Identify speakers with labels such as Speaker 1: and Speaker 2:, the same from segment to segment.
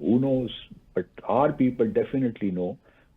Speaker 1: who knows, but our people definitely know,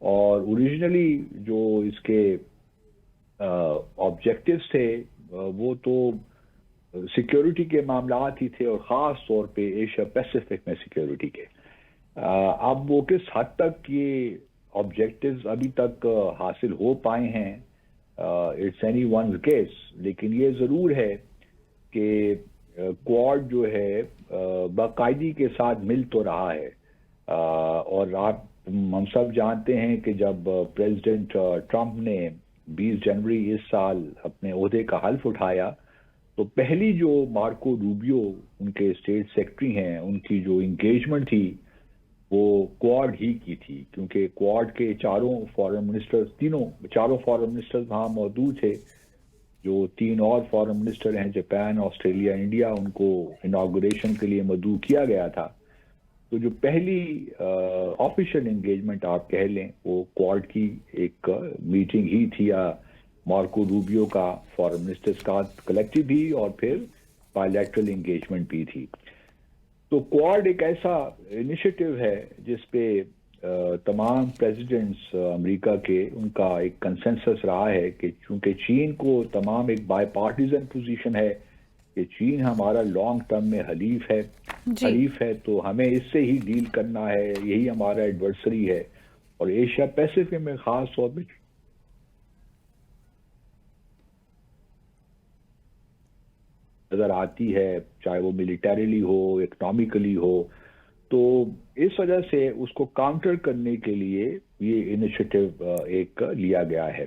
Speaker 1: اور originally جو اس کے آبجیکٹیوز تھے وہ تو سیکیورٹی کے معاملات ہی تھے، اور خاص طور پہ ایشیا پیسیفک میں سیکیورٹی کے۔ اب وہ کس حد تک یہ آبجیکٹیوز ابھی تک حاصل ہو پائے ہیں، اٹس اینی ونز گیس، لیکن یہ ضرور ہے کہ کوارڈ جو ہے باقاعدگی کے ساتھ مل تو رہا ہے، اور ہم سب جانتے ہیں کہ جب پریزیڈنٹ ٹرمپ نے 20 جنوری اس سال اپنے عہدے کا حلف اٹھایا تو پہلی جو مارکو روبیو ان کے اسٹیٹ سیکرٹری ہیں، ان کی جو انگیجمنٹ تھی وہ کوارڈ ہی کی تھی، کیونکہ کوارڈ کے چاروں فارن منسٹرز وہاں موجود تھے۔ جو 3 اور فارن منسٹر ہیں، جاپان، آسٹریلیا، انڈیا، ان کو اناگوریشن کے لیے مدعو کیا گیا تھا۔ تو جو پہلی آفیشیل انگیجمنٹ آپ کہہ لیں وہ کوارڈ کی ایک میٹنگ ہی تھی، یا مارکو روبیو کا فارن منسٹرز کا کلیکٹیو بھی، اور پھر بائیلیٹرل انگیجمنٹ بھی تھی۔ تو کوارڈ ایک ایسا انیشیٹو ہے جس پہ تمام پریزیڈنٹس امریکہ کے ان کا ایک کنسنسس رہا ہے کہ چونکہ چین کو تمام ایک بائی پارٹیزن پوزیشن ہے کہ چین ہمارا لانگ ٹرم میں حلیف ہے، تو ہمیں اس سے ہی ڈیل کرنا ہے، یہی ہمارا ایڈورسری ہے۔ اور ایشیا پیسیفک میں خاص طور پہ نظر آتی ہے، چاہے وہ ملیٹریلی ہو، اکنامکلی ہو، تو اس وجہ سے اس کو کاؤنٹر کرنے کے لیے یہ انیشیٹو ایک لیا گیا ہے،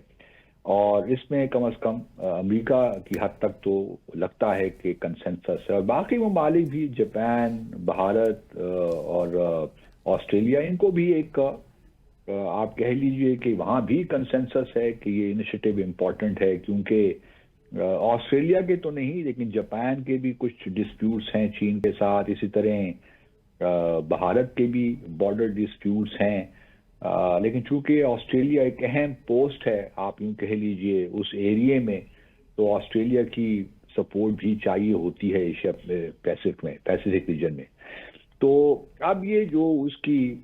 Speaker 1: اور اس میں کم از کم امریکہ کی حد تک تو لگتا ہے کہ کنسنسس ہے، اور باقی ممالک بھی، جاپان، بھارت اور آسٹریلیا، ان کو بھی ایک آپ کہہ لیجئے کہ وہاں بھی کنسنسس ہے کہ یہ انیشیٹو امپورٹنٹ ہے، کیونکہ آسٹریلیا کے تو نہیں لیکن جاپان کے بھی کچھ ڈسپیوٹس ہیں چین کے ساتھ، اسی طرح بھارت کے بھی بارڈر ڈسپیوٹس ہیں، لیکن چونکہ آسٹریلیا ایک اہم پوسٹ ہے آپ یوں کہہ لیجئے اس ایریے میں، تو آسٹریلیا کی سپورٹ بھی چاہیے ہوتی ہے ایشیا پیسیفک ریجن میں۔ تو اب یہ جو اس کی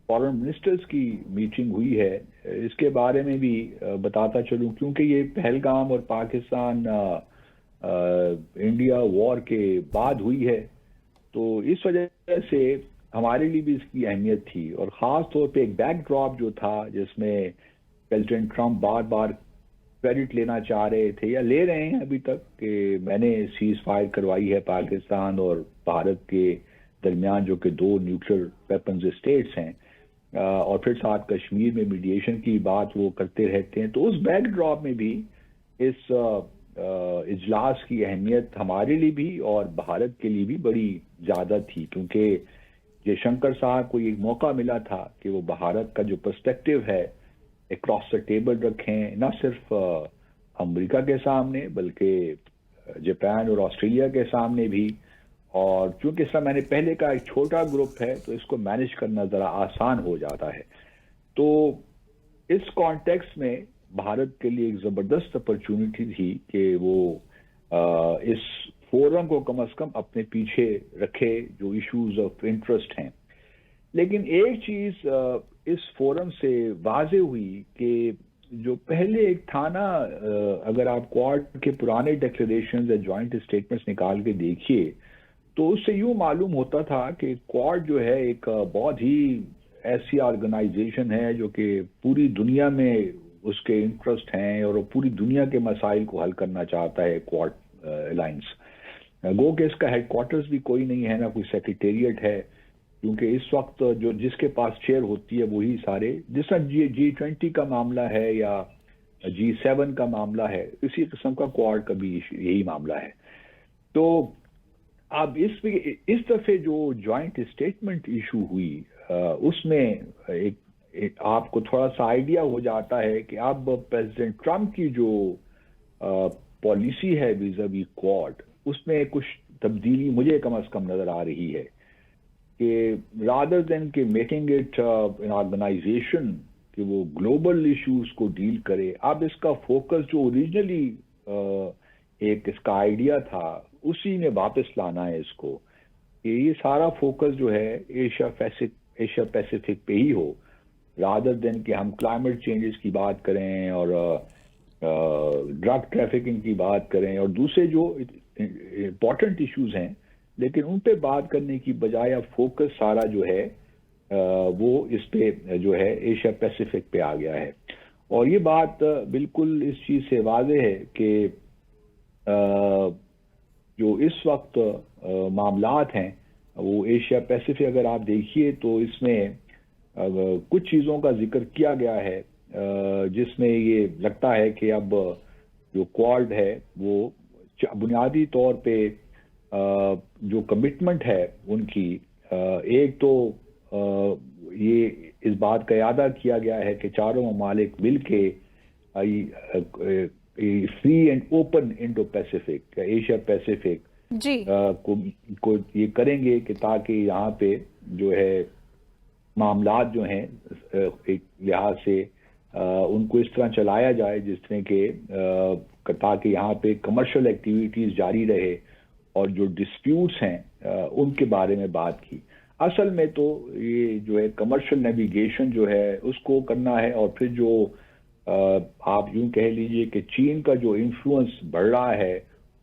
Speaker 1: فارن منسٹرز کی میٹنگ ہوئی ہے، اس کے بارے میں بھی بتاتا چلوں، کیونکہ یہ پہلگام اور پاکستان انڈیا وار کے بعد ہوئی ہے، تو اس وجہ سے ہمارے لیے بھی اس کی اہمیت تھی، اور خاص طور پہ ایک بیک ڈراپ جو تھا جس میں پریزیڈنٹ ٹرمپ بار بار کریڈٹ لینا چاہ رہے تھے یا لے رہے ہیں ابھی تک کہ میں نے سیز فائر کروائی ہے پاکستان اور بھارت کے درمیان، جو کہ 2 نیوکلیر ویپنز اسٹیٹس ہیں، اور پھر ساتھ کشمیر میں میڈیشن کی بات وہ کرتے رہتے ہیں۔ تو اس بیک ڈراپ میں بھی اس اجلاس کی اہمیت ہمارے لیے بھی اور بھارت کے لیے بھی بڑی زیادہ تھی، کیونکہ جے شنکر صاحب کو یہ موقع ملا تھا کہ وہ بھارت کا جو پرسپیکٹو ہے اکراس دا ٹیبل رکھیں، نہ صرف امریکہ کے سامنے بلکہ جاپان اور آسٹریلیا کے سامنے بھی، اور چونکہ اس میں نے پہلے کا ایک چھوٹا گروپ ہے تو اس کو مینج کرنا ذرا آسان ہو جاتا ہے۔ تو اس کانٹیکس میں بھارت کے لیے ایک زبردست اپرچونٹی تھی کہ وہ اس فورم کو کم از کم اپنے پیچھے رکھے جو ایشوز آف انٹرسٹ ہیں۔ لیکن ایک چیز اس فورم سے واضح ہوئی کہ جو پہلے ایک تھا نا، اگر آپ کوارڈ کے پرانے ڈیکلریشنز یا جوائنٹ اسٹیٹمنٹس نکال کے دیکھیے تو اس سے یوں معلوم ہوتا تھا کہ کوارڈ جو ہے ایک بہت ہی ایسی آرگنائزیشن ہے جو کہ پوری دنیا میں اس کے انٹرسٹ ہیں اور وہ پوری دنیا کے مسائل کو حل کرنا چاہتا ہے کوارڈ الائنس۔ گو کہ اس کا ہیڈ کوارٹرز بھی کوئی نہیں ہے، نہ کوئی سیکریٹریٹ ہے، کیونکہ اس وقت جو جس کے پاس چیئر ہوتی ہے وہی سارے، جس طرح G20 کا معاملہ ہے یا G7 کا معاملہ ہے، اسی قسم کا کوارڈ کا بھی یہی معاملہ ہے۔ تو اب اس دفعے جو جوائنٹ اسٹیٹمنٹ ایشو ہوئی اس میں آپ کو تھوڑا سا آئیڈیا ہو جاتا ہے کہ اب پریزیڈنٹ ٹرمپ کی جو پالیسی ہے ویزاوی کوارڈ، اس میں کچھ تبدیلی مجھے کم از کم نظر آ رہی ہے کہ رادر دین کہ میکنگ اٹ ان آرگنائزیشن کہ وہ گلوبل ایشوز کو ڈیل کرے، اب اس کا فوکس جو اوریجنلی ایک اس کا آئیڈیا تھا اسی میں واپس لانا ہے اس کو، کہ یہ سارا فوکس جو ہے ایشیا پیسیفک پہ ہی ہو، رادر دین کہ ہم کلائمیٹ چینجز کی بات کریں اور ڈرگ ٹریفکنگ کی بات کریں اور دوسرے جو امپورٹنٹ ایشوز ہیں، لیکن ان پہ بات کرنے کی بجائے اب فوکس سارا جو ہے وہ اس پہ جو ہے ایشیا پیسیفک پہ آ گیا ہے. اور یہ بات بالکل اس چیز سے واضح ہے کہ جو اس وقت معاملات ہیں وہ ایشیا پیسیفک اگر آپ دیکھیے تو اس میں کچھ چیزوں کا ذکر کیا گیا ہے جس میں یہ لگتا ہے کہ اب جو کوالڈ ہے وہ بنیادی طور پہ جو کمٹمنٹ ہے ان کی، ایک تو یہ اس بات کا اعادہ کیا گیا ہے کہ چاروں ممالک مل کے free and open Indo Pacific Asia Pacific
Speaker 2: جی
Speaker 1: کو یہ کریں گے کہ تاکہ یہاں پہ جو ہے معاملات جو ہیں ایک لحاظ سے ان کو اس طرح چلایا جائے جس طرح کہ تاکہ یہاں پہ کمرشل ایکٹیویٹیز جاری رہے اور جو ڈسپیوٹس ہیں ان کے بارے میں بات کی. اصل میں تو یہ جو ہے کمرشل نیویگیشن جو ہے اس کو کرنا ہے، اور پھر جو آپ یوں کہہ لیجئے کہ چین کا جو انفلوئنس بڑھ رہا ہے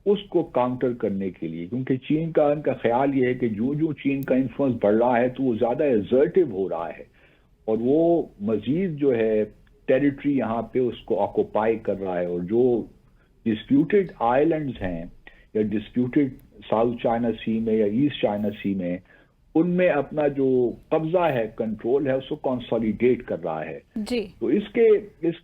Speaker 1: اس کو کاؤنٹر کرنے کے لیے، کیونکہ چین کا ان کا خیال یہ ہے کہ جو چین کا انفلوئنس بڑھ رہا ہے تو وہ زیادہ ایزرٹیو ہو رہا ہے اور وہ مزید جو ہے ٹیریٹری یہاں پہ اس کو آکوپائی کر رہا ہے، اور جو ڈسپیوٹڈ آئی لینڈز ہیں یا ڈسپیوٹڈ ساؤتھ چائنا سی میں یا ایسٹ چائنا سی میں ان میں اپنا جو قبضہ ہے، کنٹرول ہے، اس کو کنسالیڈیٹ کر رہا ہے.
Speaker 2: جی
Speaker 1: تو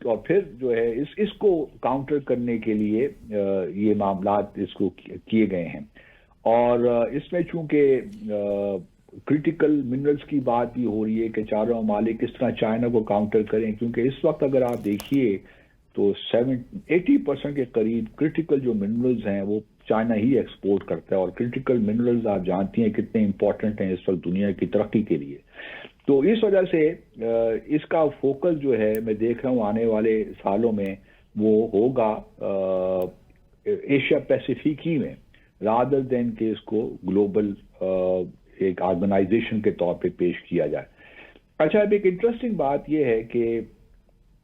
Speaker 1: اور پھر جو ہے اس کو کاؤنٹر کرنے کے لیے یہ معاملات اس کو کیے گئے ہیں. اور اس میں چونکہ کرٹیکل منرلز کی بات بھی ہو رہی ہے کہ چاروں ممالک کس طرح چائنا کو کاؤنٹر کریں، کیونکہ اس وقت اگر آپ دیکھیے تو 80% کے قریب کرٹیکل جو منرلز ہیں وہ چائنا ہی ایکسپورٹ کرتا ہے، اور کرٹیکل منرلز آپ جانتی ہیں کتنے امپورٹنٹ ہیں اس وقت دنیا کی ترقی کے لیے. تو اس وجہ سے اس کا فوکس جو ہے میں دیکھ رہا ہوں آنے والے سالوں میں وہ ہوگا ایشیا پیسیفک ہی میں، رادر دین کہ اس کو گلوبل ایک آرگنائزیشن کے طور پہ پیش کیا جائے. اچھا، اب ایک انٹرسٹنگ بات یہ ہے کہ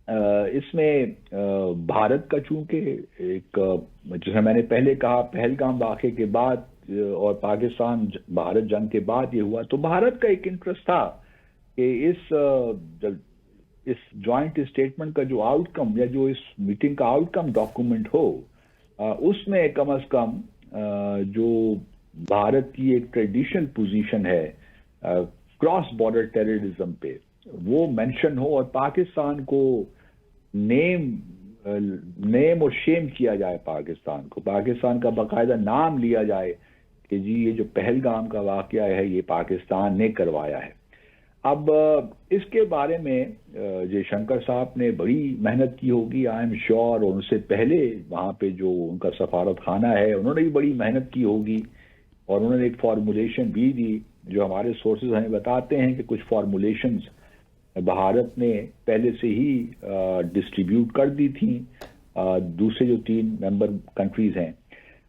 Speaker 1: اس میں بھارت کا چونکہ ایک جیسے میں نے پہلے کہا پہلگام واقعے کے بعد اور پاکستان بھارت جنگ کے بعد یہ ہوا، تو بھارت کا ایک انٹرسٹ تھا کہ اس جوائنٹ اسٹیٹمنٹ کا جو آؤٹ کم یا جو اس میٹنگ کا آؤٹ کم ڈاکومنٹ ہو اس میں کم از کم جو بھارت کی ایک ٹریڈیشنل پوزیشن ہے کراس بارڈر ٹیررزم پہ وہ مینشن ہو، اور پاکستان کو نیم اور شیم کیا جائے، پاکستان کا باقاعدہ نام لیا جائے کہ جی یہ جو پہلگام کا واقعہ ہے یہ پاکستان نے کروایا ہے. اب اس کے بارے میں جے شنکر صاحب نے بڑی محنت کی ہوگی آئی ایم شیور، اور ان سے پہلے وہاں پہ جو ان کا سفارت خانہ ہے انہوں نے بھی بڑی محنت کی ہوگی، اور انہوں نے ایک فارمولیشن بھی دی جو ہمارے سورسز ہمیں بتاتے ہیں کہ کچھ فارمولیشنز بھارت نے پہلے سے ہی ڈسٹریبیوٹ کر دی تھیں دوسرے جو 3 ممبر کنٹریز ہیں،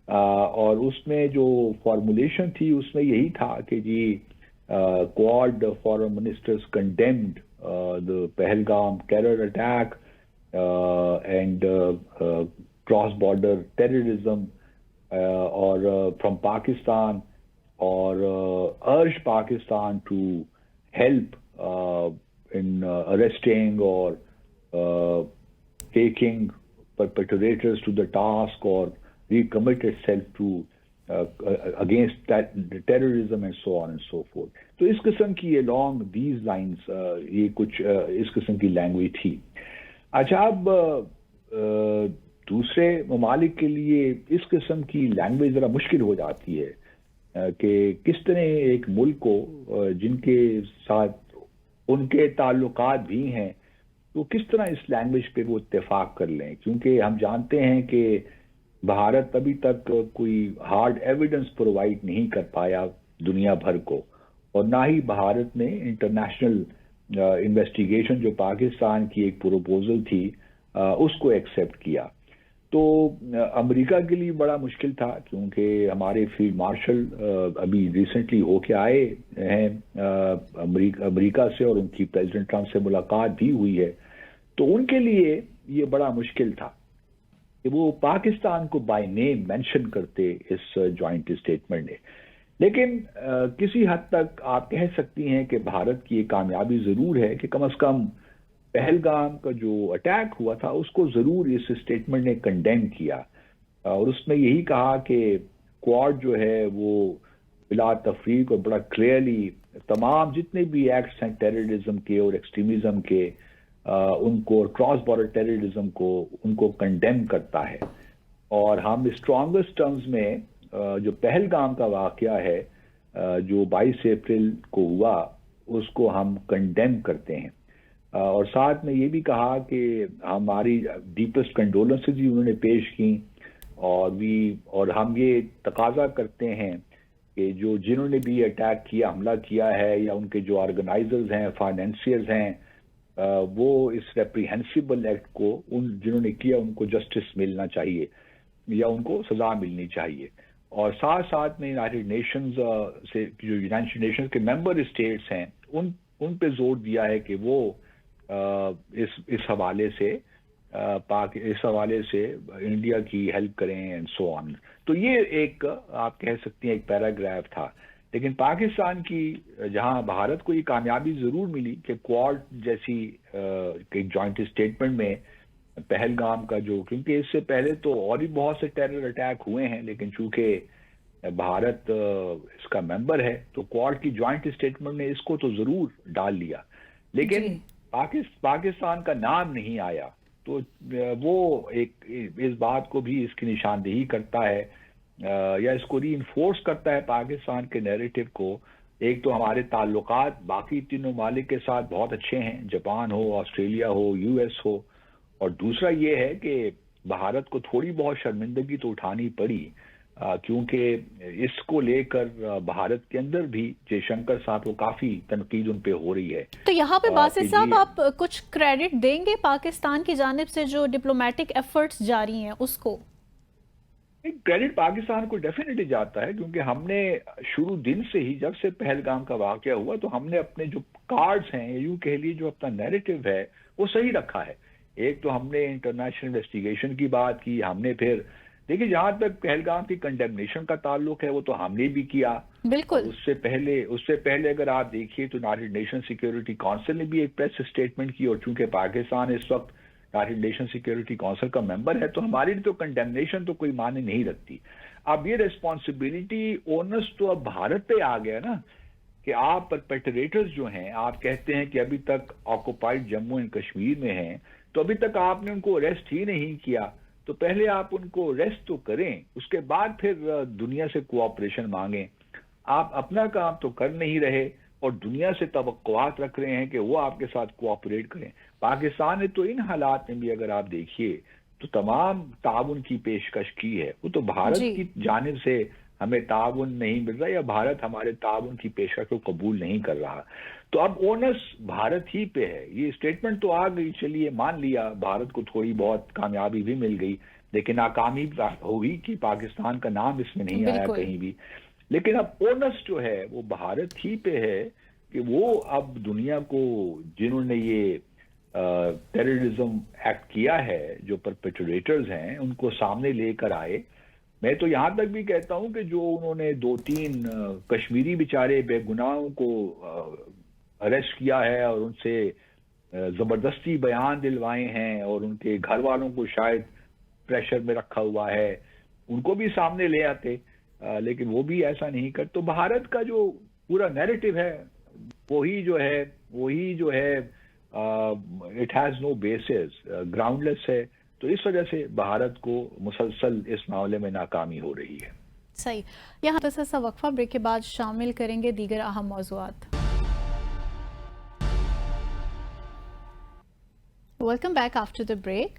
Speaker 1: اور اس میں جو فارمولیشن تھی اس میں یہی تھا کہ جی Quad foreign ministers condemned the Pahalgam terror attack and cross-border terrorism from Pakistan, or urged Pakistan to help in arresting or taking perpetrators to the task, or recommit itself to against terrorism and so on and so forth. تو اس قسم کی یہ along these lines یہ کچھ اس قسم کی language تھی. اچھا، اب دوسرے ممالک کے لیے اس قسم کی لینگویج ذرا مشکل ہو جاتی ہے کہ کس طرح ایک ملک کو جن کے ساتھ ان کے تعلقات بھی ہیں تو کس طرح اس لینگویج پہ وہ اتفاق کر لیں، کیونکہ ہم جانتے ہیں کہ بھارت ابھی تک کوئی ہارڈ ایویڈنس پرووائڈ نہیں کر پایا دنیا بھر کو، اور نہ ہی بھارت نے انٹرنیشنل انویسٹیگیشن جو پاکستان کی ایک پروپوزل تھی اس کو ایکسیپٹ کیا. تو امریکہ کے لیے بڑا مشکل تھا کیونکہ ہمارے فیلڈ مارشل ابھی ریسنٹلی ہو کے آئے ہیں امریکہ سے، اور ان کی پریزیڈنٹ ٹرمپ سے ملاقات بھی ہوئی ہے. تو ان کے لیے یہ بڑا مشکل تھا کہ وہ پاکستان کو بائی نیم مینشن کرتے اس جوائنٹ اسٹیٹمنٹ میں. لیکن کسی حد تک آپ کہہ سکتی ہیں کہ بھارت کی یہ کامیابی ضرور ہے کہ کم از کم پہلگام کا جو اٹیک ہوا تھا اس کو ضرور اس اسٹیٹمنٹ نے کنڈیم کیا، اور اس میں یہی کہا کہ کوارڈ جو ہے وہ بلا تفریق اور بڑا کلیئرلی تمام جتنے بھی ایکٹس ہیں ٹیررزم کے اور ایکسٹریمزم کے ان کو، کراس بارڈر ٹیررزم کو، ان کو کنڈیم کرتا ہے. اور ہم اسٹرانگسٹ ٹرمز میں جو پہلگام کا واقعہ ہے جو 22 اپریل کو ہوا اس کو ہم کنڈیم کرتے ہیں. اور ساتھ میں یہ بھی کہا کہ ہماری ڈیپسٹ کنڈولنسز بھی انہوں نے پیش کی، اور ہم یہ تقاضا کرتے ہیں کہ جنہوں نے بھی اٹیک کیا، حملہ کیا ہے، یا ان کے جو آرگنائزرز ہیں، فائنینسیئرز ہیں، وہ اس ریپریہنسیبل ایکٹ کو جنہوں نے کیا ان کو جسٹس ملنا چاہیے یا ان کو سزا ملنی چاہیے. اور ساتھ ساتھ میں یونائٹڈ نیشنز سے جو یونائٹڈ نیشنز کے ممبر اسٹیٹس ہیں ان پہ زور دیا ہے کہ وہ اس حوالے سے انڈیا کی ہیلپ کریں اینڈ سو آن. تو یہ ایک آپ کہہ سکتی ہیں ایک پیراگراف تھا. لیکن پاکستان کی جہاں بھارت کو یہ کامیابی ضرور ملی کہ کوارڈ جیسی جوائنٹ اسٹیٹمنٹ میں پہلگام کا کیونکہ اس سے پہلے تو اور بھی بہت سے ٹیرر اٹیک ہوئے ہیں، لیکن چونکہ بھارت اس کا ممبر ہے تو کوارڈ کی جوائنٹ اسٹیٹمنٹ نے اس کو تو ضرور ڈال لیا، لیکن پاکستان کا نام نہیں آیا. تو وہ ایک اس بات کو بھی اس کی نشاندہی کرتا ہے یا اس کو ری انفورس کرتا ہے پاکستان کے نیریٹو کو. ایک تو ہمارے تعلقات باقی تین ممالک کے ساتھ بہت اچھے ہیں، جاپان ہو، آسٹریلیا ہو، یو ایس ہو، اور دوسرا یہ ہے کہ بھارت کو تھوڑی بہت شرمندگی تو اٹھانی پڑی کیونکہ اس کو لے کر بھارت کے اندر بھی جے شنکر صاحب کو کافی تنقید ان پہ ہو رہی ہے.
Speaker 2: تو یہاں پہ باسط صاحب آپ کچھ کریڈٹ دیں گے پاکستان کی جانب سے جو ڈپلومیٹک ایفرٹس جاری ہیں اس کو؟
Speaker 1: کریڈٹ پاکستان کو ڈیفینیٹلی جاتا ہے کیونکہ ہم نے شروع دن سے ہی جب سے پہلگام کا واقعہ ہوا تو ہم نے اپنے جو کارڈز ہیں یوں کہہ لیے جو اپنا نیریٹو ہے وہ صحیح رکھا ہے. ایک تو ہم نے انٹرنیشنل انویسٹیگیشن کی بات کی، ہم نے پھر دیکھیے جہاں تک پہلگام کی کنڈیمنیشن کا تعلق ہے وہ تو ہم نے بھی کیا.
Speaker 2: بالکل.
Speaker 1: اس سے پہلے اگر آپ دیکھیے تو یونائٹڈ نیشن سیکیورٹی کونسل نے بھی ایک پریس اسٹیٹمنٹ کی، اور چونکہ پاکستان اس وقت یونائٹڈ نیشن سیکیورٹی کونسل کا ممبر ہے تو ہماری تو کنڈیمنیشن تو کوئی معنی نہیں رکھتی. اب یہ ریسپانسبلٹی اونس تو اب بھارت پہ آ گیا نا کہ آپ پرپیٹریٹرز جو ہیں، آپ کہتے ہیں کہ ابھی تک آکوپائڈ جموں اینڈ کشمیر میں ہیں تو ابھی تک آپ نے ان کو اریسٹ ہی نہیں کیا، تو پہلے آپ ان کو اریسٹ تو کریں، اس کے بعد پھر دنیا سے کوآپریشن مانگیں. آپ اپنا کام تو کر نہیں رہے اور دنیا سے توقعات رکھ رہے ہیں کہ وہ آپ کے ساتھ کوآپریٹ کریں. پاکستان نے تو ان حالات میں بھی اگر آپ دیکھیے تو تمام تعاون کی پیشکش کی ہے. وہ تو بھارت کی جانب سے ہمیں تعاون نہیں مل رہا یا بھارت ہمارے تعاون کی پیشکش کو قبول نہیں کر رہا. تو اب اونس بھارت ہی پہ ہے. یہ اسٹیٹمنٹ تو آ گئی، چلیے مان لیا بھارت کو تھوڑی بہت کامیابی بھی مل گئی، لیکن ناکامی ہوئی کہ پاکستان کا نام اس میں نہیں آیا کہیں بھی. لیکن اب اونس جو ہے وہ بھارت ہی پہ ہے کہ وہ اب دنیا کو جنہوں نے یہ ٹیررزم ایکٹ کیا ہے، جو پرپیٹریٹرز ہیں، ان کو سامنے لے کر آئے. میں تو یہاں تک بھی کہتا ہوں کہ جو انہوں نے 2-3 کشمیری بیچارے بے گناہوں کو اریسٹ کیا ہے اور ان سے زبردستی بیان دلوائے ہیں اور ان کے گھر والوں کو شاید پریشر میں رکھا ہوا ہے، ان کو بھی سامنے لے آتے، لیکن وہ بھی ایسا نہیں کر. تو بھارت کا جو پورا نیریٹو ہے وہی جو ہے it has no basis, groundless ہے. تو اس وجہ سے بھارت کو مسلسل اس معاملے میں ناکامی ہو رہی ہے.
Speaker 2: صحیح. یہاں سا وقفہ بریک کے بعد شامل کریں گے دیگر اہم موضوعات. Welcome back after the break.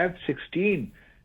Speaker 1: F-16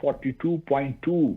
Speaker 1: 42.5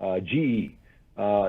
Speaker 1: GE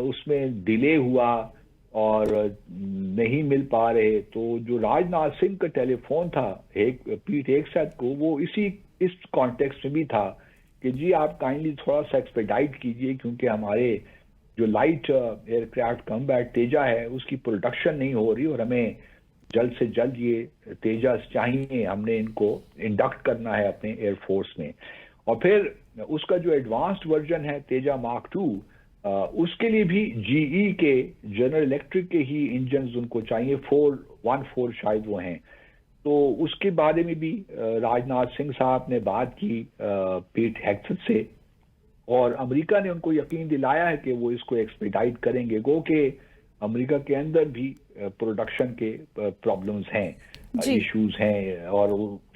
Speaker 1: اس میں ڈیلے ہوا اور نہیں مل پا رہے، تو جو راجناتھ سنگھ کا ٹیلی فون تھا پیٹ ہیگسیت کو، وہ اس کانٹیکسٹ میں بھی تھا کہ جی آپ کائنڈلی تھوڑا سا ایکسپیڈائٹ کیجئے، کیونکہ ہمارے جو لائٹ ایئر کرافٹ کمبیٹ تیجا ہے اس کی پروڈکشن نہیں ہو رہی، اور ہمیں جلد سے جلد یہ تیجاس چاہیے، ہم نے ان کو انڈکٹ کرنا ہے اپنے ایئر فورس میں۔ اور پھر اس کا جو ایڈوانسڈ ورژن ہے تیجا مارک 2، اس کے لیے بھی جی ای کے جنرل الیکٹرک کے ہی انجنز ان کو چاہیے، 414 شاید وہ ہیں۔ تو اس کے بارے میں بھی راجناتھ سنگھ صاحب نے بات کی پیٹ ہیگسیت سے، اور امریکہ نے ان کو یقین دلایا ہے کہ وہ اس کو ایکسپیڈائٹ کریں گے، گو کہ امریکہ کے اندر بھی پروڈکشن کے پرابلمز ہیں،
Speaker 2: جی
Speaker 1: ایشوز ہیں، اور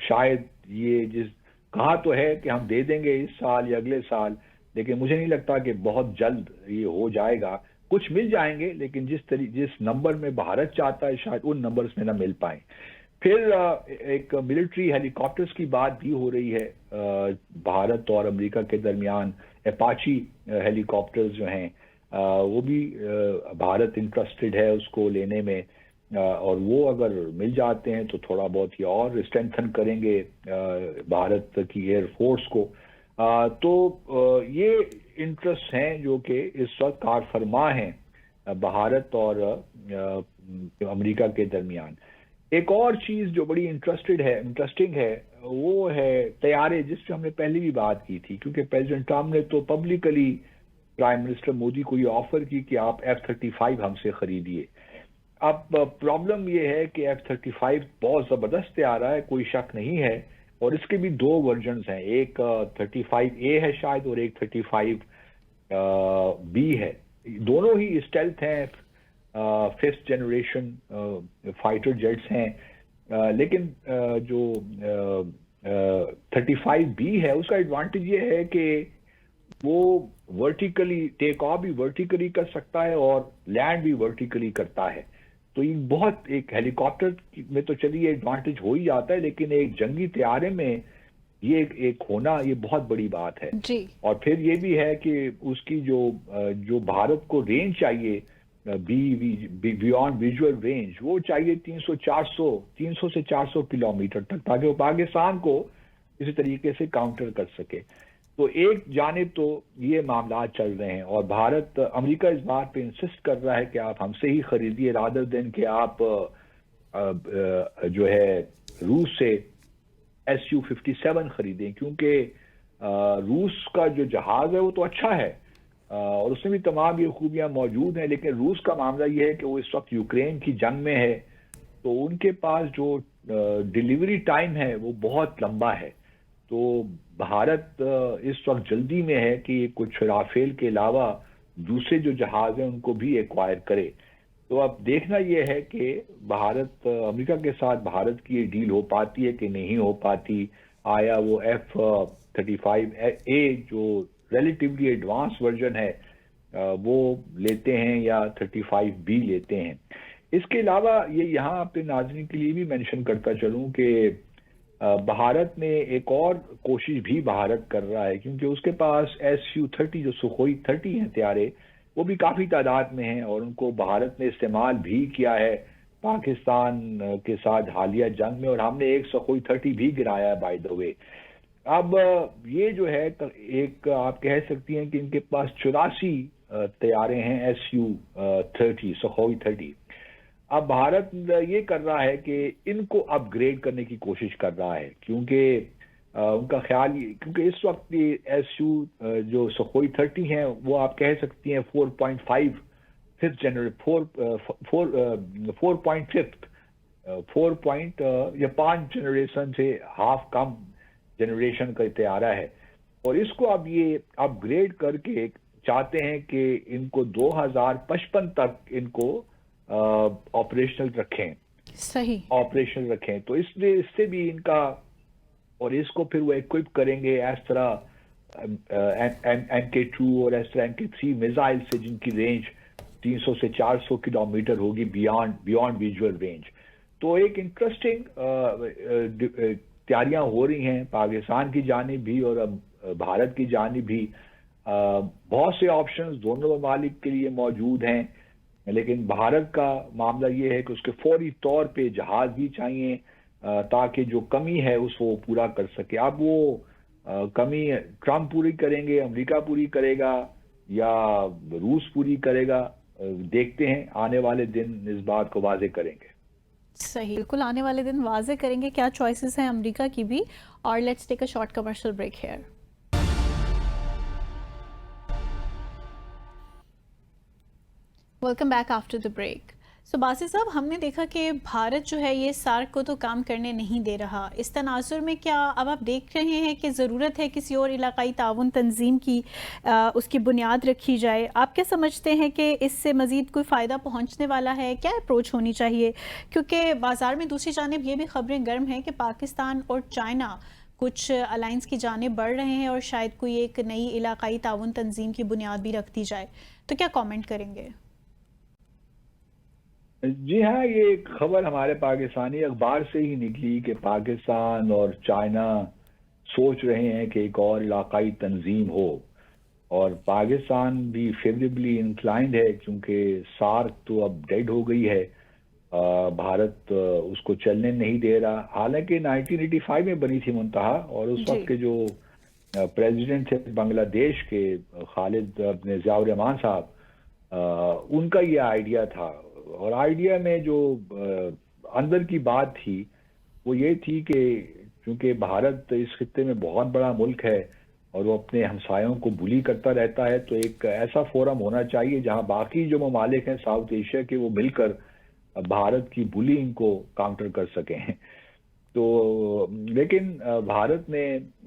Speaker 1: شاید یہ کہا تو ہے کہ ہم دے دیں گے اس سال یا اگلے سال، لیکن مجھے نہیں لگتا کہ بہت جلد یہ ہو جائے گا۔ کچھ مل جائیں گے، لیکن جس نمبر میں بھارت چاہتا ہے شاید ان نمبرز میں نہ مل پائیں۔ پھر ایک ملٹری ہیلی کاپٹرز کی بات بھی ہو رہی ہے بھارت اور امریکہ کے درمیان، اپاچی ہیلی کاپٹرز جو ہیں وہ بھی بھارت انٹرسٹڈ ہے اس کو لینے میں، اور وہ اگر مل جاتے ہیں تو تھوڑا بہت یہ اور اسٹرینتھن کریں گے بھارت کی ایئر فورس کو۔ تو یہ انٹرسٹ ہیں جو کہ اس وقت کار فرما ہیں بھارت اور امریکہ کے درمیان۔ ایک اور چیز جو بڑی انٹرسٹنگ ہے وہ ہے طیارے، جس پہ ہم نے پہلے بھی بات کی تھی، کیونکہ پریزیڈنٹ ٹرمپ نے تو پبلکلی پرائم منسٹر مودی کو یہ آفر کی کہ آپ F-35 ہم سے خریدیے۔ اب پرابلم یہ ہے کہ F-35 بہت زبردست طیارہ ہے، کوئی شک نہیں ہے، اور اس کے بھی دو ورژنز ہیں، ایک 35A ہے شاید اور ایک 35B ہے، دونوں ہی اسٹیلتھ ہیں، 5th جنریشن فائٹر جیٹس ہیں، لیکن جو 35B ہے اس کا ایڈوانٹیج یہ ہے کہ وہ ورٹیکلی ٹیک آف بھی ورٹیکلی کر سکتا ہے اور لینڈ بھی ورٹیکلی کرتا ہے۔ تو یہ بہت، ایک ہیلی کاپٹر میں تو چلیے ایڈوانٹیج ہو ہی جاتا ہے، لیکن ایک جنگی طیارے میں یہ ایک ہونا یہ بہت بڑی بات ہے۔
Speaker 2: جی
Speaker 1: اور پھر یہ بھی ہے کہ اس کی جو بھارت کو رینج چاہیے، بیونڈ ویژول رینج، وہ چاہیے 300 سے 400 کلومیٹر تک، تاکہ وہ پاکستان کو کسی طریقے سے کاؤنٹر کر سکے۔ تو ایک جانب تو یہ معاملات چل رہے ہیں، اور امریکہ اس بات پہ انسسٹ کر رہا ہے کہ آپ ہم سے ہی خریدیے، رادر دین کہ آپ جو ہے روس سے Su-57 خریدیں، کیونکہ روس کا جو جہاز ہے وہ تو اچھا ہے اور اس میں بھی تمام یہ خوبیاں موجود ہیں، لیکن روس کا معاملہ یہ ہے کہ وہ اس وقت یوکرین کی جنگ میں ہے، تو ان کے پاس جو ڈیلیوری ٹائم ہے وہ بہت لمبا ہے۔ تو بھارت اس وقت جلدی میں ہے کہ کچھ رافیل کے علاوہ دوسرے جو جہاز ہیں ان کو بھی ایکوائر کرے۔ تو اب دیکھنا یہ ہے کہ امریکہ کے ساتھ بھارت کی یہ ڈیل ہو پاتی ہے کہ نہیں ہو پاتی، آیا وہ F-35A جو ریلیٹیولی ایڈوانس ورژن ہے وہ لیتے ہیں یا 35B لیتے ہیں۔ اس کے علاوہ یہ یہاں اپنے ناظرین کے لیے بھی مینشن کرتا چلوں کہ بھارت میں ایک اور کوشش بھی بھارت کر رہا ہے، کیونکہ اس کے پاس Su-30 جو سخوئی 30 ہیں طیارے، وہ بھی کافی تعداد میں ہیں، اور ان کو بھارت نے استعمال بھی کیا ہے پاکستان کے ساتھ حالیہ جنگ میں، اور ہم نے ایک سخوئی 30 بھی گرایا ہے بائی دا وے۔ اب یہ جو ہے ایک آپ کہہ سکتی ہیں کہ ان کے پاس 84 طیارے ہیں Su-30 سخوئی 30۔ اب بھارت یہ کر رہا ہے کہ ان کو اپ گریڈ کرنے کی کوشش کر رہا ہے، کیونکہ ان کا خیال، کیونکہ اس وقت جو سخوئی 30 ہیں وہ آپ کہہ سکتی ہیں 4.5 یا 5 جنریشن سے ہاف کم جنریشن کا طیارہ ہے، اور اس کو اب یہ اپ گریڈ کر کے چاہتے ہیں کہ ان کو 2055 تک ان کو آپریشنل رکھیں،
Speaker 2: صحیح
Speaker 1: رکھیں۔ تو اس سے بھی ان کا، اور اس کو پھر وہ ایکوپ کریں گے اس طرح MK2 اور اس طرح MK3 میزائل سے، جن کی رینج 300 سے 400 کلومیٹر ہوگی بیونڈ ویژول رینج۔ تو ایک انٹرسٹنگ تیاریاں ہو رہی ہیں پاکستان کی جانب بھی اور بھارت کی جانب بھی۔ بہت سے آپشنز دونوں ممالک کے لیے موجود ہیں، لیکن بھارت کا معاملہ یہ ہے کہ اس کے فوری طور پہ جہاز بھی چاہیے تاکہ جو کمی ہے اس کو وہ پورا کر سکے. اب وہ کمی ٹرمپ پوری کریں گے، امریکہ پوری کرے گا یا روس پوری کرے گا، دیکھتے ہیں آنے والے دن اس بات کو واضح کریں گے.
Speaker 2: صحیح، بالکل آنے والے دن واضح کریں گے کیا چوائسز ہیں امریکہ کی بھی. اور let's take a short commercial break here. Welcome back after the break. So باسی صاحب، ہم نے دیکھا کہ بھارت جو ہے یہ سارک کو تو کام کرنے نہیں دے رہا. اس تناظر میں کیا اب آپ دیکھ رہے ہیں کہ ضرورت ہے کسی اور علاقائی تعاون تنظیم کی اس کی بنیاد رکھی جائے؟ آپ کیا سمجھتے ہیں کہ اس سے مزید کوئی فائدہ پہنچنے والا ہے؟ کیا اپروچ ہونی چاہیے؟ کیونکہ بازار میں دوسری جانب یہ بھی خبریں گرم ہیں کہ پاکستان اور چائنا کچھ الائنس کی جانب بڑھ رہے ہیں اور شاید کوئی ایک نئی علاقائی تعاون تنظیم کی بنیاد بھی رکھ دی جائے. تو کیا کامنٹ کریں گے؟
Speaker 1: جی ہاں، یہ ایک خبر ہمارے پاکستانی اخبار سے ہی نکلی کہ پاکستان اور چائنا سوچ رہے ہیں کہ ایک اور علاقائی تنظیم ہو، اور پاکستان بھی فیوریبلی انکلائنڈ ہے کیونکہ سارک تو اب ڈیڈ ہو گئی ہے. بھارت اس کو چلنے نہیں دے رہا، حالانکہ 1985 میں بنی تھی منتہا، اور اس
Speaker 2: جی
Speaker 1: وقت کے جو پریزیڈنٹ تھے بنگلہ دیش کے خالد اپنے ضیاء الرحمان صاحب، ان کا یہ آئیڈیا تھا. اور آئیڈیا میں جو اندر کی بات تھی وہ یہ تھی کہ چونکہ بھارت اس خطے میں بہت بڑا ملک ہے اور وہ اپنے ہمسایوں کو بلی کرتا رہتا ہے، تو ایک ایسا فورم ہونا چاہیے جہاں باقی جو ممالک ہیں ساؤتھ ایشیا کے وہ مل کر بھارت کی بلینگ کو کاؤنٹر کر سکیں. تو لیکن بھارت نے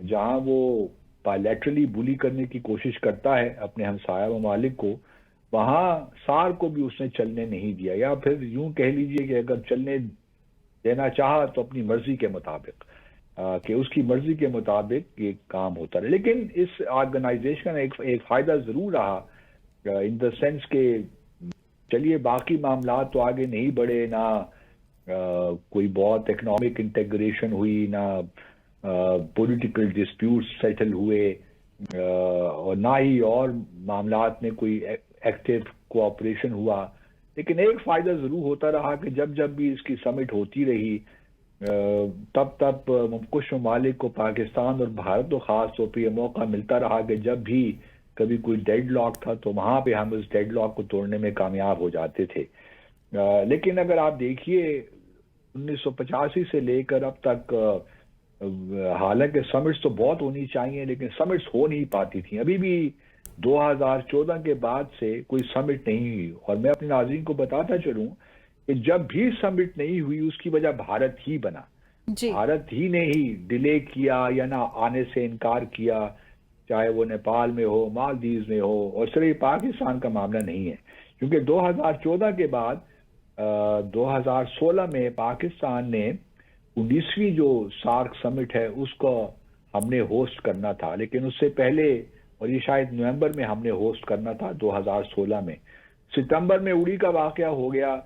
Speaker 1: جہاں وہ بائیلیٹرلی بلی کرنے کی کوشش کرتا ہے اپنے ہمسایہ ممالک کو، وہاں سار کو بھی اس نے چلنے نہیں دیا، یا پھر یوں کہہ لیجئے کہ اگر چلنے دینا چاہا تو اپنی مرضی کے مطابق، کہ اس کی مرضی کے مطابق یہ کام ہوتا رہے. لیکن اس آرگنائزیشن کا ایک فائدہ ضرور رہا ان دا سینس کہ چلیے باقی معاملات تو آگے نہیں بڑھے، نہ کوئی بہت اکنامک انٹیگریشن ہوئی، نہ پولیٹیکل ڈسپیوٹ سیٹل ہوئے، اور نہ ہی اور معاملات میں کوئی ایکٹیو کوآپریشن ہوا. لیکن ایک فائدہ ضرور ہوتا رہا کہ جب جب بھی اس کی سمٹ ہوتی رہی تب کچھ ممالک کو، پاکستان اور بھارت کو خاص طور پہ یہ موقع ملتا رہا کہ جب بھی کبھی کوئی ڈیڈ لاک تھا تو وہاں پہ ہم اس ڈیڈ لاک کو توڑنے میں کامیاب ہو جاتے تھے. لیکن اگر آپ دیکھیے 1985 سے لے کر اب تک، حالانکہ سمٹس تو بہت ہونی چاہیے لیکن سمٹس ہو نہیں پاتی تھیں. ابھی بھی 2014 کے بعد سے کوئی سمٹ نہیں ہوئی، اور میں اپنے ناظرین کو بتاتا چلوں کہ جب بھی سمٹ نہیں ہوئی اس کی وجہ بھارت ہی بنا.
Speaker 2: جی
Speaker 1: بھارت ہی نے ہی ڈیلے کیا یا نہ آنے سے انکار کیا، چاہے وہ نیپال میں ہو، مالدیوز میں ہو، اور صرف پاکستان کا معاملہ نہیں ہے. کیونکہ 2014 کے بعد 2016 میں پاکستان نے 19ویں جو سارک سمٹ ہے اس کو ہم نے ہوسٹ کرنا تھا، لیکن اس سے پہلے، اور یہ شاید نومبر میں ہم نے ہوسٹ کرنا تھا 2016 میں، ستمبر میں اڑی کا واقعہ ہو گیا،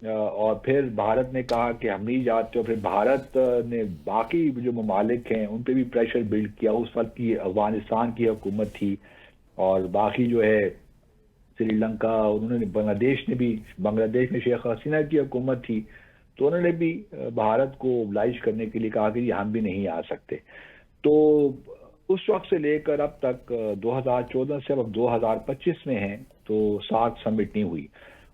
Speaker 1: اور پھر بھارت نے کہا کہ ہم نہیں جاتے، اور پھر بھارت نے باقی جو ممالک ہیں ان پہ بھی پریشر بلڈ کیا. اس وقت کی افغانستان کی حکومت تھی اور باقی جو ہے سری لنکا، انہوں نے بنگلہ دیش میں شیخ حسینہ کی حکومت تھی، تو انہوں نے بھی بھارت کو oblige کرنے کے لیے کہا کہ ہم بھی نہیں آ سکتے. تو اس وقت سے لے کر اب تک 2014 سے اب 2025 میں ہیں تو سارک سمٹ نہیں ہوئی.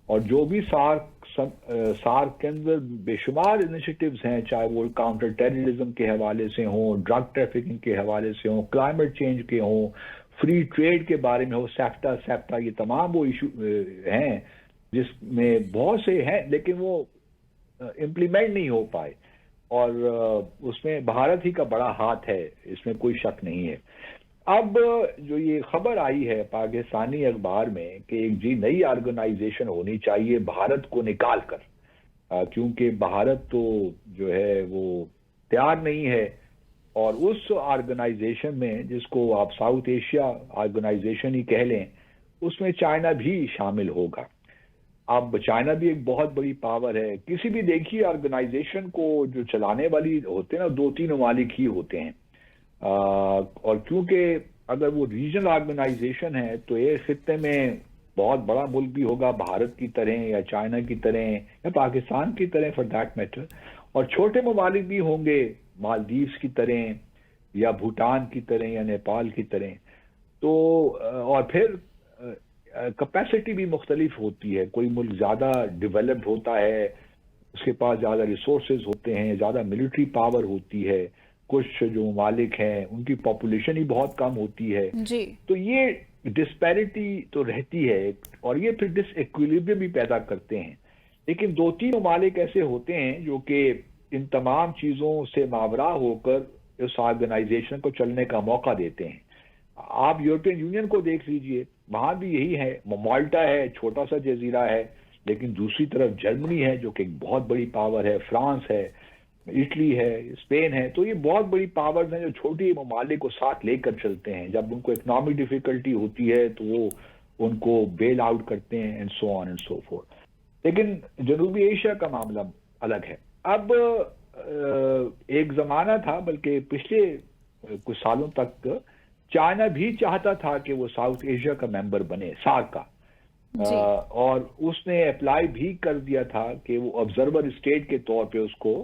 Speaker 1: اور جو بھی سارک کے اندر بے شمار انیشیٹیوز ہیں، چاہے وہ کاؤنٹر ٹیررزم کے حوالے سے ہوں، ڈرگ ٹریفکنگ کے حوالے سے ہوں، کلائمیٹ چینج کے ہوں، فری ٹریڈ کے بارے میں ہو، سیفٹا، یہ تمام وہ ایشو ہیں جس میں بہت سے ہیں لیکن وہ امپلیمنٹ نہیں ہو پائے، اور اس میں بھارت ہی کا بڑا ہاتھ ہے، اس میں کوئی شک نہیں ہے. اب جو یہ خبر آئی ہے پاکستانی اخبار میں کہ ایک نئی آرگنائزیشن ہونی چاہیے بھارت کو نکال کر، کیونکہ بھارت تو جو ہے وہ تیار نہیں ہے، اور اس آرگنائزیشن میں جس کو آپ ساؤتھ ایشیا آرگنائزیشن ہی کہہ لیں، اس میں چائنا بھی شامل ہوگا. اب چائنا بھی ایک بہت بڑی پاور ہے. کسی بھی دیکھیے آرگنائزیشن کو جو چلانے والی ہوتے ہیں نا، 2-3 ممالک ہی ہوتے ہیں، اور کیونکہ اگر وہ ریجنل آرگنائزیشن ہے تو ایک خطے میں بہت بڑا ملک بھی ہوگا بھارت کی طرح یا چائنا کی طرح یا پاکستان کی طرح فار دیٹ میٹر، اور چھوٹے ممالک بھی ہوں گے مالدیوز کی طرح یا بھوٹان کی طرح یا نیپال کی طرح. تو اور پھر کیپیسٹی بھی مختلف ہوتی ہے. کوئی ملک زیادہ ڈیولپڈ ہوتا ہے، اس کے پاس زیادہ ریسورسز ہوتے ہیں، زیادہ ملٹری پاور ہوتی ہے. کچھ جو ممالک ہیں ان کی پاپولیشن ہی بہت کم ہوتی ہے.
Speaker 2: جی
Speaker 1: تو یہ ڈسپیرٹی تو رہتی ہے اور یہ پھر ڈس ایکویلیبریم بھی پیدا کرتے ہیں. لیکن 2-3 ممالک ایسے ہوتے ہیں جو کہ ان تمام چیزوں سے ماورا ہو کر اس آرگنائزیشن کو چلنے کا موقع دیتے ہیں. آپ یورپین یونین کو دیکھ لیجئے، وہاں بھی یہی ہے. مالٹا ہے، چھوٹا سا جزیرہ ہے، لیکن دوسری طرف جرمنی ہے جو کہ ایک بہت بڑی پاور ہے، فرانس ہے، اٹلی ہے، اسپین ہے. تو یہ بہت بڑی پاورز ہیں جو چھوٹی ممالک کو ساتھ لے کر چلتے ہیں. جب ان کو اکنامک ڈیفیکلٹی ہوتی ہے تو وہ ان کو بیل آؤٹ کرتے ہیں and so on and so forth. لیکن جنوبی ایشیا کا معاملہ الگ ہے. اب ایک زمانہ تھا، بلکہ پچھلے کچھ سالوں تک چائنا بھی چاہتا تھا کہ وہ ساؤتھ ایشیا کا ممبر بنے، سارک کا،
Speaker 2: جی
Speaker 1: اور اس نے اپلائی بھی کر دیا تھا کہ وہ آبزرور اسٹیٹ کے طور پہ اس کو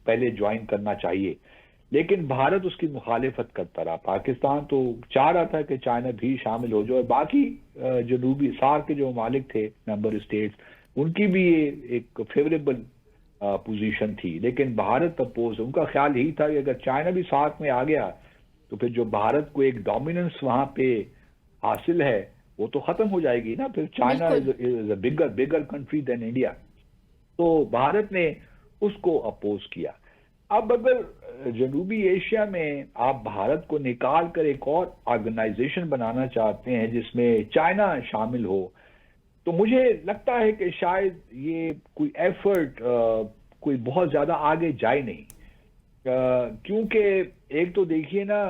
Speaker 1: پہلے جوائن کرنا چاہیے. لیکن بھارت اس کی مخالفت کرتا رہا. پاکستان تو چاہ رہا تھا کہ چائنا بھی شامل ہو جائے، باقی جنوبی سارک کے جو ممالک تھے ممبر اسٹیٹس ان کی بھی یہ ایک فیوریبل پوزیشن تھی. لیکن بھارت اپوز، ان کا خیال یہی تھا کہ اگر چائنا بھی ساتھ میں آ گیا تو پھر جو بھارت کو ایک ڈومیننس وہاں پہ حاصل ہے وہ تو ختم ہو جائے گی نا. پھر China is a bigger country than India. تو بھارت نے اس کو اپوز کیا. اب اگر جنوبی ایشیا میں آپ بھارت کو نکال کر ایک اور آرگنائزیشن بنانا چاہتے ہیں جس میں چائنا شامل ہو، تو مجھے لگتا ہے کہ شاید یہ کوئی ایفرٹ کوئی بہت زیادہ آگے جائے نہیں. کیونکہ ایک تو دیکھیے نا،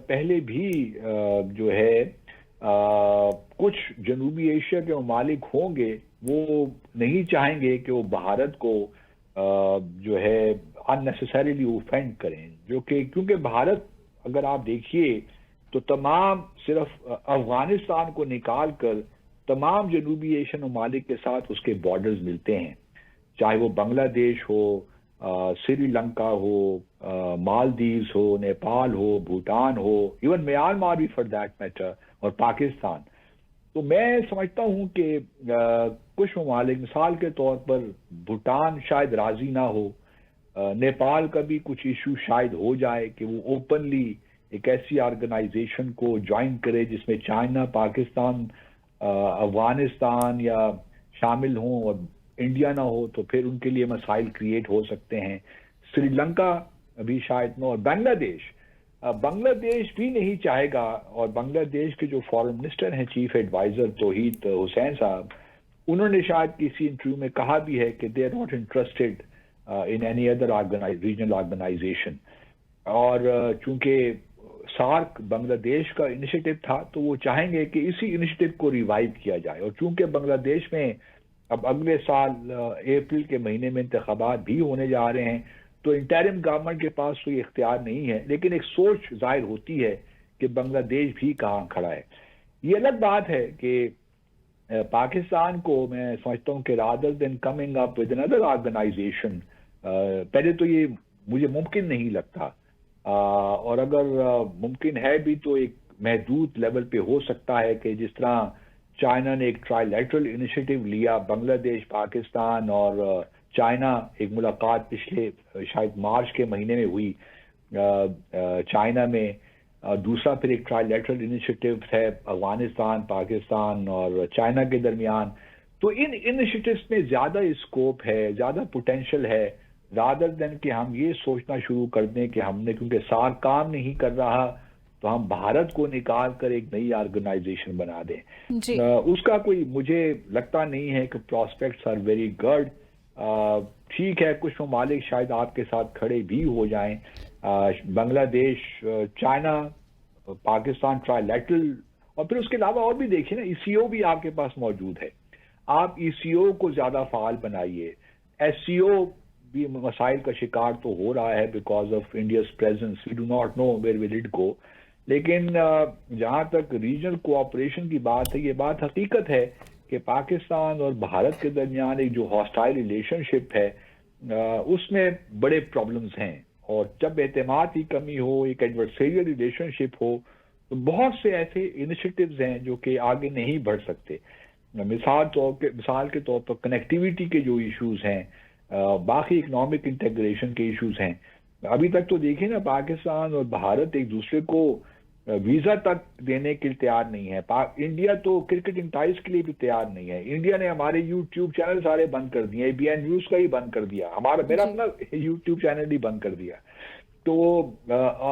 Speaker 1: پہلے بھی جو ہے کچھ جنوبی ایشیا کے ممالک ہوں گے وہ نہیں چاہیں گے کہ وہ بھارت کو جو ہے unnecessarily اوفینڈ کریں، جو کہ کیونکہ بھارت اگر آپ دیکھیے تو تمام صرف افغانستان کو نکال کر تمام جنوبی ایشین ممالک کے ساتھ اس کے بارڈرز ملتے ہیں، چاہے وہ بنگلہ دیش ہو، سری لنکا ہو، مالدیوز ہو، نیپال ہو، بھوٹان ہو، ایون میانمار بھی فار دیٹ میٹر، اور پاکستان. تو میں سمجھتا ہوں کہ کچھ ممالک مثال کے طور پر بھوٹان شاید راضی نہ ہو، نیپال کا بھی کچھ ایشو شاید ہو جائے کہ وہ اوپنلی ایک ایسی آرگنائزیشن کو جوائن کرے جس میں چائنا، پاکستان، افغانستان یا شامل ہوں اور انڈیا نہ ہو، تو پھر ان کے لیے مسائل کریٹ ہو سکتے ہیں. سری لنکا ابھی شاید نہ، اور بنگلہ دیش بھی نہیں چاہے گا. اور بنگلہ دیش کے جو فارن منسٹر ہیں، چیف ایڈوائزر توحید حسین صاحب، انہوں نے شاید کسی انٹرویو میں کہا بھی ہے کہ they are not interested in any other regional organization. اور چونکہ سارک بنگلہ دیش کا انیشیٹو تھا تو وہ چاہیں گے کہ اسی انیشیٹو کو ریوائیو کیا جائے. اور چونکہ بنگلہ دیش میں اب اگلے سال اپریل کے مہینے میں انتخابات بھی ہونے جا رہے ہیں، تو انٹرم گورنمنٹ کے پاس کوئی اختیار نہیں ہے، لیکن ایک سوچ ظاہر ہوتی ہے کہ بنگلہ دیش بھی کہاں کھڑا ہے. یہ الگ بات ہے کہ پاکستان کو میں سمجھتا ہوں کہ rather than coming up with another organization, پہلے تو یہ مجھے ممکن نہیں لگتا، اور اگر ممکن ہے بھی تو ایک محدود لیول پہ ہو سکتا ہے کہ جس طرح چائنا نے ایک ٹرائی لیٹرل انیشیٹو لیا، بنگلہ دیش، پاکستان اور چائنا، ایک ملاقات پچھلے شاید مارچ کے مہینے میں ہوئی چائنا میں. دوسرا پھر ایک ٹرائی لیٹرل انیشیٹو ہے افغانستان، پاکستان اور چائنا کے درمیان. تو ان انیشیٹوز میں زیادہ اسکوپ ہے، زیادہ پوٹینشل ہے، رادر دین کہ ہم یہ سوچنا شروع کر دیں کہ ہم نے کیونکہ سارک کام نہیں کر رہا تو ہم بھارت کو نکال کر ایک نئی آرگنائزیشن بنا دیں.
Speaker 2: جی
Speaker 1: اس کا کوئی مجھے لگتا نہیں ہے کہ پراسپیکٹس آر ویری گڈ. ٹھیک ہے، کچھ ممالک شاید آپ کے ساتھ کھڑے بھی ہو جائیں، بنگلہ دیش، چائنا، پاکستان ٹرائی لیٹرل، اور پھر اس کے علاوہ اور بھی دیکھیں نا، ای سی او بھی آپ کے پاس موجود ہے. آپ ای سی او کو زیادہ فعال بنائیے. ایس سی او بھی مسائل کا شکار تو ہو رہا ہے because of India's presence. We do not know where will it go. لیکن جہاں تک ریجنل کوآپریشن کی بات ہے، یہ بات حقیقت ہے کہ پاکستان اور بھارت کے درمیان ایک جو ہاسٹائل ریلیشن شپ ہے اس میں بڑے پرابلمز ہیں، اور جب اعتماد کی کمی ہو، ایک ایڈورسریل ریلیشن شپ ہو، تو بہت سے ایسے انیشیٹوز ہیں جو کہ آگے نہیں بڑھ سکتے۔ مثال کے طور پر کنیکٹیویٹی کے جو ایشوز ہیں، باقی اکنامک انٹیگریشن کے ایشوز ہیں، ابھی تک تو دیکھیں نا پاکستان اور بھارت ایک دوسرے کو ویزا تک دینے کے لیے تیار نہیں ہے۔ انڈیا تو کرکٹنگ ٹائز کے لیے بھی تیار نہیں ہے۔ انڈیا نے ہمارے یوٹیوب چینل سارے بند کر دیے، بی این نیوز کا ہی بند کر دیا، میرا
Speaker 2: جی
Speaker 1: اپنا یوٹیوب چینل ہی بند کر دیا۔ تو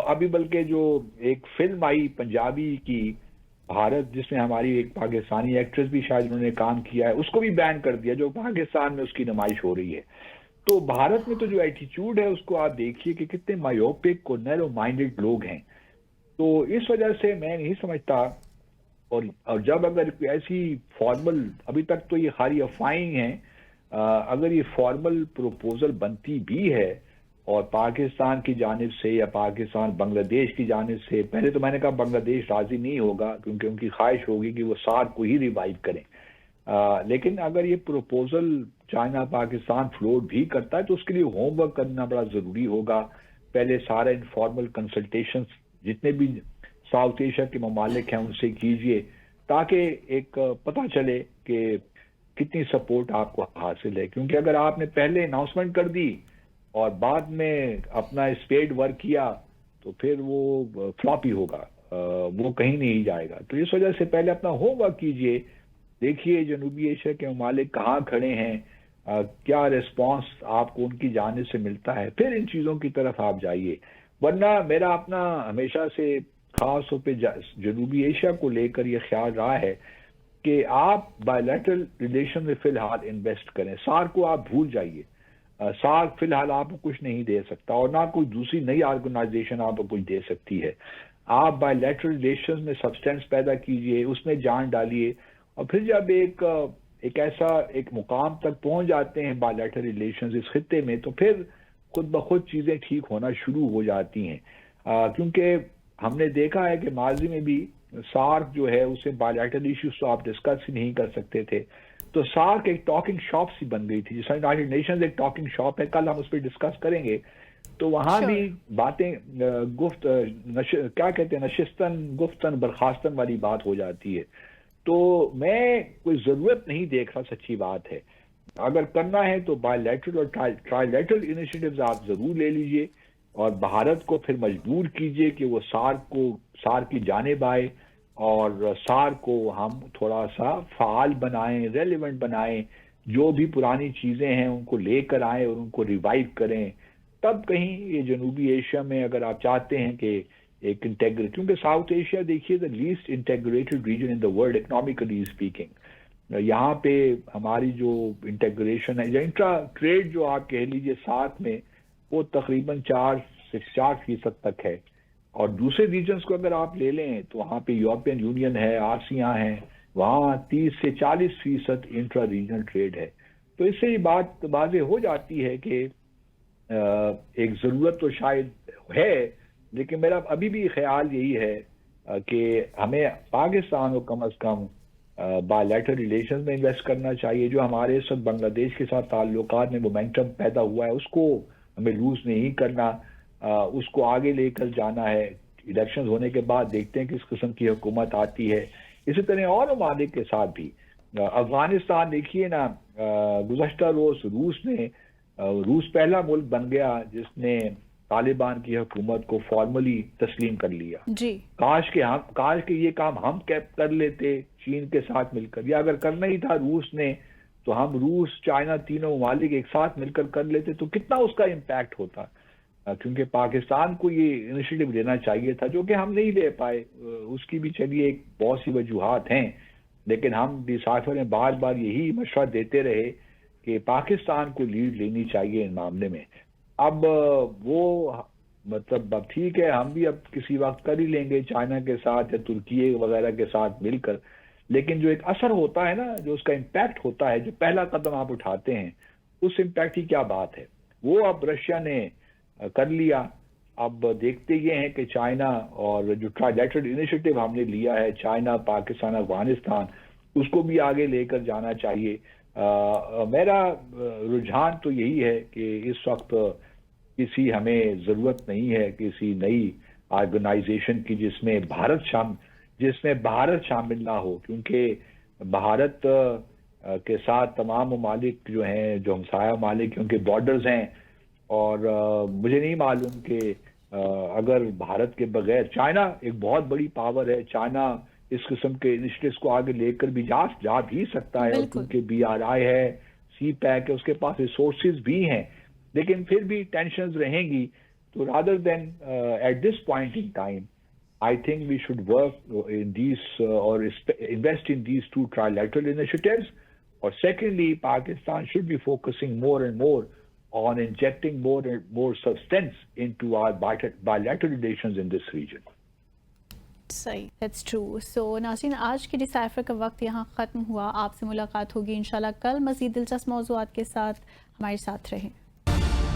Speaker 1: ابھی بلکہ جو ایک فلم آئی پنجابی کی بھارت، جس میں ہماری ایک پاکستانی ایکٹریس بھی شاید انہوں نے کام کیا ہے، اس کو بھی بین کر دیا، جو پاکستان میں اس کی نمائش ہو رہی ہے۔ تو بھارت میں تو جو ایٹیچیوڈ ہے اس کو آپ دیکھیے کہ کتنے مایوپک اور نیرو مائنڈڈ لوگ ہیں۔ تو اس وجہ سے میں نہیں سمجھتا، اور جب اگر ایسی فارمل، ابھی تک تو یہ خالی افواہیں ہیں، اگر یہ فارمل پروپوزل بنتی بھی ہے اور پاکستان کی جانب سے یا پاکستان بنگلہ دیش کی جانب سے، پہلے تو میں نے کہا بنگلہ دیش راضی نہیں ہوگا کیونکہ ان کی خواہش ہوگی کہ وہ سارک کو ہی ریوائیو کریں، لیکن اگر یہ پروپوزل چائنا پاکستان فلوٹ بھی کرتا ہے تو اس کے لیے ہوم ورک کرنا بڑا ضروری ہوگا۔ پہلے سارا انفارمل کنسلٹیشنز جتنے بھی ساؤتھ ایشیا کے ممالک ہیں ان سے کیجئے، تاکہ ایک پتہ چلے کہ کتنی سپورٹ آپ کو حاصل ہے، کیونکہ اگر آپ نے پہلے اناؤنسمنٹ کر دی اور بعد میں اپنا اسپیڈ ورک کیا تو پھر وہ فلاپی ہوگا، وہ کہیں نہیں جائے گا۔ تو اس وجہ سے پہلے اپنا ہوم ورک کیجئے، دیکھیے جنوبی ایشیا کے ممالک کہاں کھڑے ہیں، کیا ریسپانس آپ کو ان کی جانب سے ملتا ہے، پھر ان چیزوں کی طرف آپ جائیے۔ ورنہ میرا اپنا ہمیشہ سے خاص طور پہ جنوبی ایشیا کو لے کر یہ خیال رہا ہے کہ آپ بائی لیٹرل ریلیشن میں فی الحال انویسٹ کریں، سارک کو آپ بھول جائیے۔ سارک فی الحال آپ کو کچھ نہیں دے سکتا، اور نہ کوئی دوسری نئی آرگنائزیشن آپ کو کچھ دے سکتی ہے۔ آپ بائی لیٹرل ریلیشن میں سبسٹینس پیدا کیجئے، اس میں جان ڈالیے، اور پھر جب ایک ایسا ایک مقام تک پہنچ جاتے ہیں بائی لیٹرل ریلیشنز اس خطے میں، تو پھر خود بخود چیزیں ٹھیک ہونا شروع ہو جاتی ہیں، کیونکہ ہم نے دیکھا ہے کہ ماضی میں بھی سارک جو ہے اسے بائی لیٹرل ایشوز تو آپ ڈسکس ہی نہیں کر سکتے تھے، تو سارک ایک ٹاکنگ شاپ سی بن گئی تھی، جس طرح یونائیٹڈ نیشنز ایک ٹاکنگ شاپ ہے، کل ہم اس پہ ڈسکس کریں گے۔ تو وہاں بھی
Speaker 2: شور
Speaker 1: باتیں کیا کہتے ہیں، نشستن گفتن برخاستن والی بات ہو جاتی ہے۔ تو میں کوئی ضرورت نہیں دیکھ رہا، سچی بات ہے۔ اگر کرنا ہے تو بائی لیٹرل اور ٹرائی لیٹرل انیشیٹوز آپ ضرور لے لیجئے، اور بھارت کو پھر مجبور کیجئے کہ وہ سارک کی جانب آئے، اور سارک کو ہم تھوڑا سا فعال بنائیں، ریلیونٹ بنائیں، جو بھی پرانی چیزیں ہیں ان کو لے کر آئیں اور ان کو ریوائیو کریں، تب کہیں یہ جنوبی ایشیا میں اگر آپ چاہتے ہیں کہ ایک انٹیگریٹ، کیونکہ ساؤتھ ایشیا دیکھیے the least integrated region in the world economically speaking, یہاں پہ ہماری جو انٹیگریشن ہے یا انٹرا ٹریڈ جو آپ کہہ لیجئے ساتھ میں، وہ تقریباً 4% تک ہے، اور دوسرے ریجنز کو اگر آپ لے لیں تو وہاں پہ یورپین یونین ہے، آسیاں ہیں، وہاں 30 سے 40% انٹرا ریجنل ٹریڈ ہے۔ تو اس سے یہ بات واضح ہو جاتی ہے کہ ایک ضرورت تو شاید ہے، لیکن میرا ابھی بھی خیال یہی ہے کہ ہمیں پاکستان کو کم از کم بائی لیٹرل ریلیشنز میں انویسٹ کرنا چاہیے۔ جو ہمارے اس وقت بنگلہ دیش کے ساتھ تعلقات میں مومنٹم پیدا ہوا ہے اس کو ہمیں لوز نہیں کرنا، اس کو آگے لے کر جانا ہے۔ الیکشنز ہونے کے بعد دیکھتے ہیں کس قسم کی حکومت آتی ہے۔ اسی طرح اور ممالک کے ساتھ بھی، افغانستان دیکھیے نا، گزشتہ روز روس پہلا ملک بن گیا جس نے طالبان کی حکومت کو فارملی تسلیم کر لیا۔
Speaker 2: جی
Speaker 1: کاش کہ یہ کام ہم کر لیتے چین کے ساتھ مل کر، یا اگر کرنا ہی تھا روس نے تو ہم روس، چائنا، تینوں ممالک ایک ساتھ مل کر لیتے تو کتنا اس کا امپیکٹ ہوتا، کیونکہ پاکستان کو یہ انیشیٹو لینا چاہیے تھا جو کہ ہم نہیں لے پائے۔ اس کی بھی چلیے ایک بہت سی وجوہات ہیں، لیکن ہم ڈیسائفر میں بار بار یہی مشورہ دیتے رہے کہ پاکستان کو لیڈ لینی چاہیے ان معاملے میں۔ اب وہ مطلب اب ٹھیک ہے، ہم بھی اب کسی وقت کر ہی لیں گے چائنا کے ساتھ یا ترکی وغیرہ کے ساتھ مل کر، لیکن جو ایک اثر ہوتا ہے نا، جو اس کا امپیکٹ ہوتا ہے، جو پہلا قدم آپ اٹھاتے ہیں، اس امپیکٹ کی کیا بات ہے۔ وہ اب رشیا نے کر لیا، اب دیکھتے یہ ہیں کہ چائنا اور جو ٹرائلیٹرل انیشیٹو ہم نے لیا ہے چائنا پاکستان افغانستان اس کو بھی آگے لے کر جانا چاہیے. میرا رجحان تو یہی ہے کہ اس وقت کسی ہمیں ضرورت نہیں ہے کسی نئی آرگنائزیشن کی جس میں بھارت شامل نہ ہو, کیونکہ بھارت کے ساتھ تمام ممالک جو ہیں جو ہمسایہ ممالک ان کے بارڈرز ہیں, اور مجھے نہیں معلوم کہ اگر بھارت کے بغیر چائنا ایک بہت بڑی پاور ہے, چائنا اس قسم کے انیشیٹوز کو آگے لے کر بھی جا بھی سکتا ہے, اور
Speaker 2: بالکل
Speaker 1: کیونکہ BRI ہے, سی پیک ہے, اس کے پاس ریسورسز بھی ہیں, لیکن پھر بھی ٹینشنز رہیں گی. تو rather than at this point in time I think we should work in these or invest in these two trilateral initiatives. Or secondly, Pakistan should be focusing more and more on injecting more and more substance into our bilateral relations in this region.
Speaker 2: صحیح, that's true. سو ناظرین, آج کی decipher کا وقت یہاں ختم ہوا. آپ سے ملاقات ہوگی انشاءاللہ کل مزید دلچسپ موضوعات کے ساتھ. ہمارے ساتھ رہیں.